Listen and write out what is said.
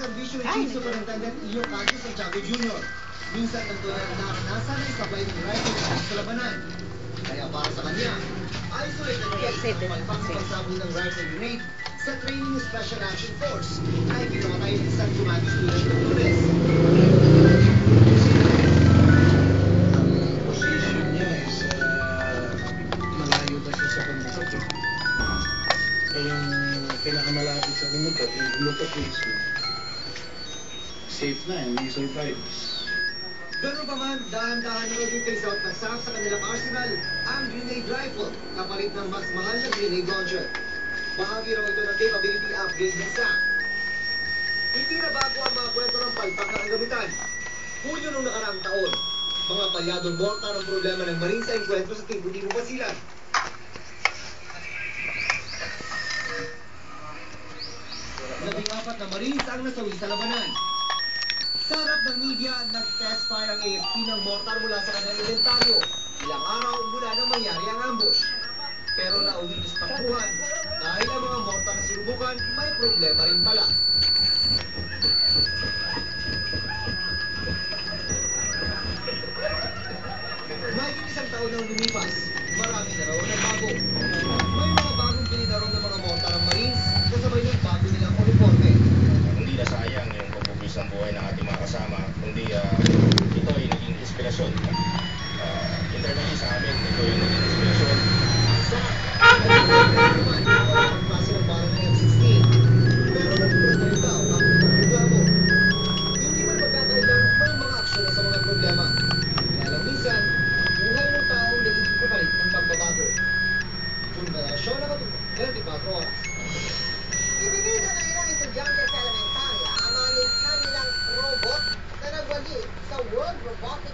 serbisyo ni Chief Superintendent Iyo Cacho Santiago Jr. Minsan nagtulad na naranasan na isabay ng rifle sa labanan. Kaya para sa kanya, isolated case ang pagpapasabog ng rifle grenade sa Training Special Action Force ay pinapatay ng isang Dumagi student ng Lunes. Ang position niya is malayo ba siya sa pagmutok eh. Yung pinakamalapit sa pagmutok, yung pagmutok mismo. Safe na, hindi survives. Ganoon pa man, dahan-dahan na mag-face out na sa kanilang arsenal ang grenade rifle kapalit ng mas mahal na grenade launcher. Bahagi raw ito ng capability upgrade ng SAC. Hindi na bago ang mga kwento ng palpak na kagamitan. Hunyo nung nakaraang taon, mga palyadong mortar ang problema ng Marines sa enkwentro sa Tibu-Tibu Basilan. Labing-apat na Marines ang nasawi sa labanan. Sa harap ng media, nag-test fire ang AFP ng mortar mula sa kanilang inventaryo. Ilang araw mula nang mangyari ang ambush. Pero nauwinis takbuhan dahil ang mga mortar na sinubukan may problema rin pala. Mahigit isang taon nang lumipas, marami na raw nagbago. May mga bagong pininarong ng mga mortar ang Marines kasabay ng bago nilang uniforme. Hindi na sayang yung pagpupwis ng buhay ng ating mga kasama, kundi ito ay naging inspirasyon. Internally sa amin, ito ay naging inspirasyon. Ang klase ng bala ng M16. Pero nagprotect daw ang reklamo. Hindi man magkakailang may mga aksyon sa mga problema. Kaya lang minsan, buhay ng tao nagiging kapalit ng pagbabago. Fundasyon na matuto, 24 oras. Ibigay na ng ilang estudyante sa elementarya ang mga nilang robot na nagwagi sa World Robotics